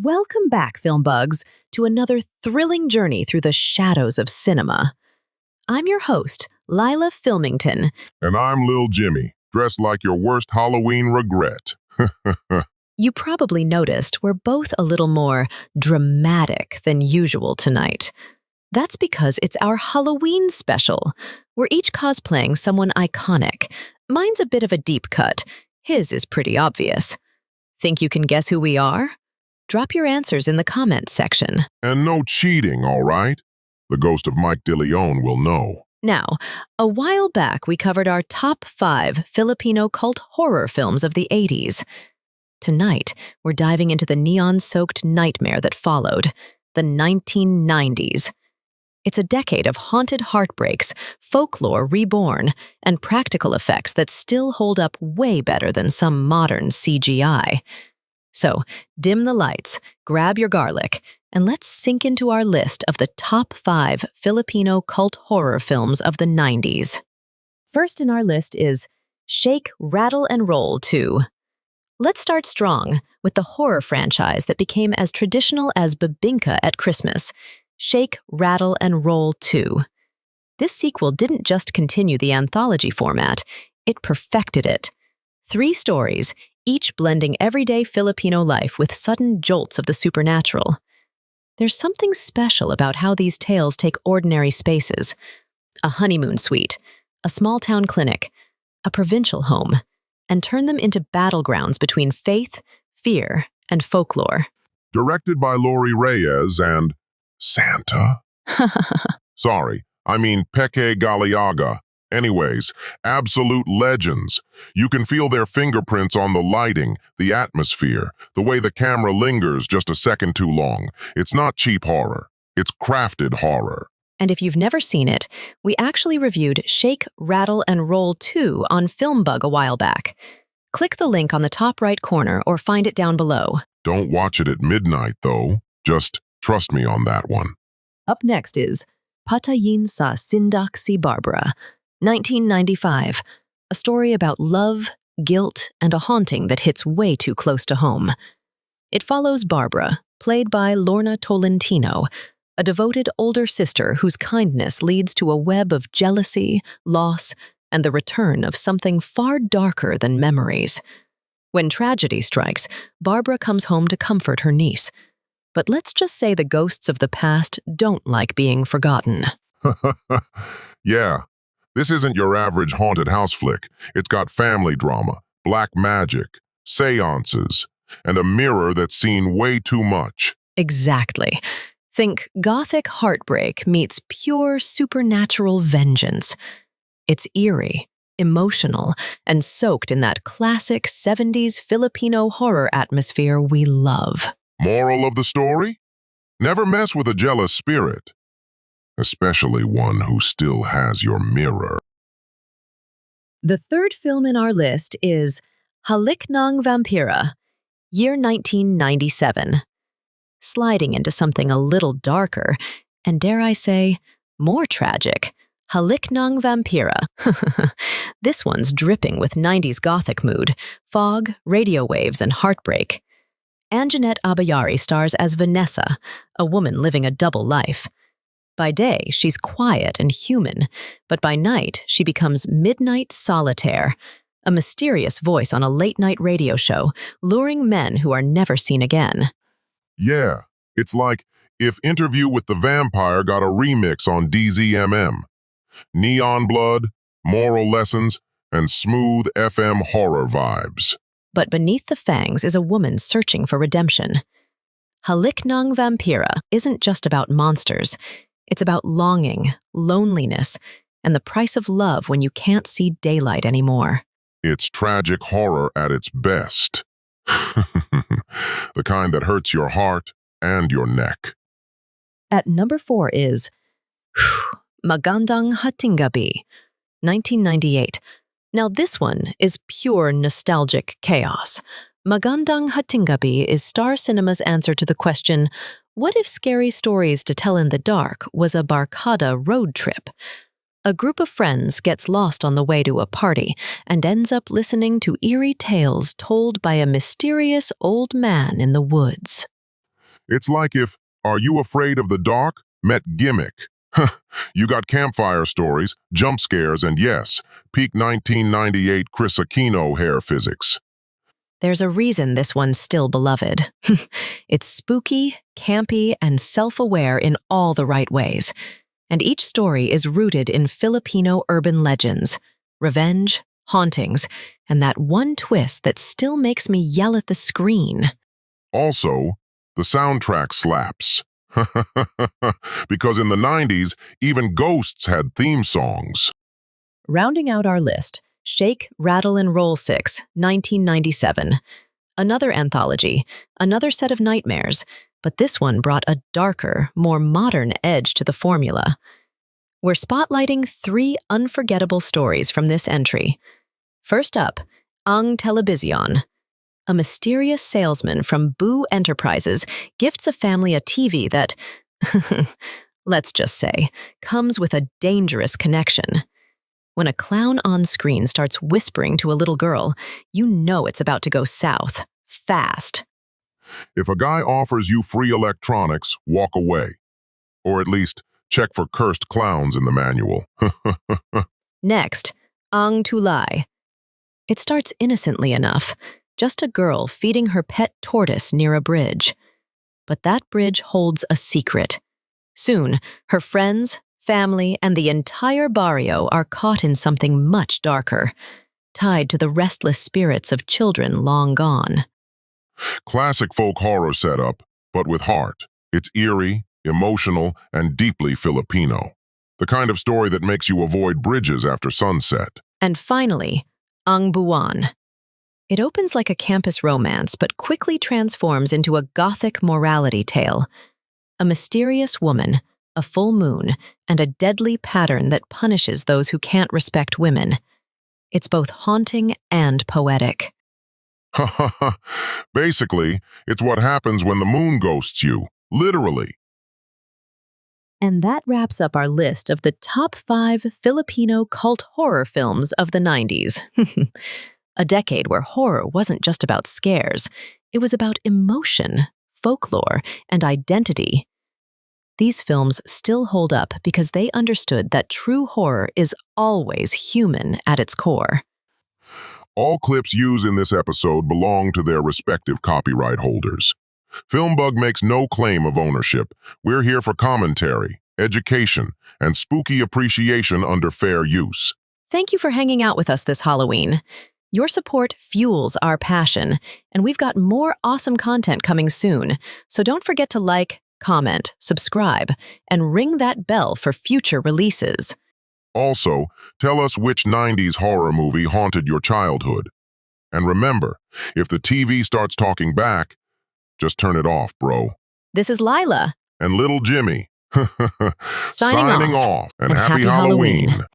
Welcome back, film bugs, to another thrilling journey through the shadows of cinema. I'm your host, Lyla Filmington. And I'm Lil Jimmy, dressed like your worst Halloween regret. You probably noticed we're both a little more dramatic than usual tonight. That's because it's our Halloween special. We're each cosplaying someone iconic. Mine's a bit of a deep cut. His is pretty obvious. Think you can guess who we are? Drop your answers in the comments section. And no cheating, all right? The ghost of Mike DeLeon will know. Now, a while back we covered our top 5 Filipino cult horror films of the 80s. Tonight, we're diving into the neon-soaked nightmare that followed, the 1990s. It's a decade of haunted heartbreaks, folklore reborn, and practical effects that still hold up way better than some modern CGI. So, dim the lights, grab your garlic, and let's sink into our list of the top 5 Filipino cult horror films of the 90s. First in our list is Shake, Rattle and Roll 2. Let's start strong with the horror franchise that became as traditional as bibingka at Christmas, Shake, Rattle and Roll 2. This sequel didn't just continue the anthology format, it perfected it. 3 stories, each blending everyday Filipino life with sudden jolts of the supernatural. There's something special about how these tales take ordinary spaces, a honeymoon suite, a small-town clinic, a provincial home, and turn them into battlegrounds between faith, fear, and folklore. Directed by Lori Reyes and Santa? Sorry, I mean Peque Galiaga. Anyways, absolute legends. You can feel their fingerprints on the lighting, the atmosphere, the way the camera lingers just a second too long. It's not cheap horror. It's crafted horror. And if you've never seen it, we actually reviewed Shake, Rattle and Roll 2 on FilmBug a while back. Click the link on the top right corner or find it down below. Don't watch it at midnight, though. Just trust me on that one. Up next is Patayin sa Sindak si Barbara, 1995, a story about love, guilt, and a haunting that hits way too close to home. It follows Barbara, played by Lorna Tolentino, a devoted older sister whose kindness leads to a web of jealousy, loss, and the return of something far darker than memories. When tragedy strikes, Barbara comes home to comfort her niece. But let's just say the ghosts of the past don't like being forgotten. Yeah. This isn't your average haunted house flick. It's got family drama, black magic, seances, and a mirror that's seen way too much. Exactly. Think gothic heartbreak meets pure supernatural vengeance. It's eerie, emotional, and soaked in that classic 70s Filipino horror atmosphere we love. Moral of the story? Never mess with a jealous spirit. Especially one who still has your mirror. The third film in our list is Halik ng Vampira, year 1997. Sliding into something a little darker, and dare I say, more tragic, Halik ng Vampira. This one's dripping with 90s gothic mood, fog, radio waves, and heartbreak. Anjanette Abayari stars as Vanessa, a woman living a double life. By day, she's quiet and human, but by night, she becomes Midnight Solitaire, a mysterious voice on a late-night radio show, luring men who are never seen again. Yeah, it's like if Interview with the Vampire got a remix on DZMM. Neon blood, moral lessons, and smooth FM horror vibes. But beneath the fangs is a woman searching for redemption. Halik ng Vampira isn't just about monsters. It's about longing, loneliness, and the price of love when you can't see daylight anymore. It's tragic horror at its best. The kind that hurts your heart and your neck. At number 4 is Magandang Hatinggabi, 1998. Now this one is pure nostalgic chaos. Magandang Hatinggabi is Star Cinema's answer to the question, what if Scary Stories to Tell in the Dark was a barkada road trip? A group of friends gets lost on the way to a party and ends up listening to eerie tales told by a mysterious old man in the woods. It's like if Are You Afraid of the Dark met Gimmick. You got campfire stories, jump scares, and yes, peak 1998 Chris Aquino hair physics. There's a reason this one's still beloved. It's spooky, campy, and self-aware in all the right ways. And each story is rooted in Filipino urban legends, revenge, hauntings, and that one twist that still makes me yell at the screen. Also, the soundtrack slaps. Because in the 90s, even ghosts had theme songs. Rounding out our list, Shake, Rattle and Roll VI, 1997. Another anthology, another set of nightmares, but this one brought a darker, more modern edge to the formula. We're spotlighting 3 unforgettable stories from this entry. First up, Ang Televisión. A mysterious salesman from Boo Enterprises gifts a family a TV that, let's just say, comes with a dangerous connection. When a clown on screen starts whispering to a little girl, you know it's about to go south, fast. If a guy offers you free electronics, walk away. Or at least, check for cursed clowns in the manual. Next, Ang Tulay. It starts innocently enough, just a girl feeding her pet tortoise near a bridge. But that bridge holds a secret. Soon, her friends, family, and the entire barrio are caught in something much darker, tied to the restless spirits of children long gone. Classic folk horror setup, but with heart. It's eerie, emotional, and deeply Filipino. The kind of story that makes you avoid bridges after sunset. And finally, Ang Buwan. It opens like a campus romance, but quickly transforms into a gothic morality tale. A mysterious woman, a full moon, and a deadly pattern that punishes those who can't respect women. It's both haunting and poetic. Basically, it's what happens when the moon ghosts you, literally. And that wraps up our list of the top 5 Filipino cult horror films of the 90s. A decade where horror wasn't just about scares, it was about emotion, folklore, and identity. These films still hold up because they understood that true horror is always human at its core. All clips used in this episode belong to their respective copyright holders. FilmBug makes no claim of ownership. We're here for commentary, education, and spooky appreciation under fair use. Thank you for hanging out with us this Halloween. Your support fuels our passion, and we've got more awesome content coming soon, so don't forget to like, comment, subscribe, and ring that bell for future releases. Also, tell us which 90s horror movie haunted your childhood. And remember, if the TV starts talking back, just turn it off, bro. This is Lyla and Lil Jimmy. signing Signing off, and happy Halloween.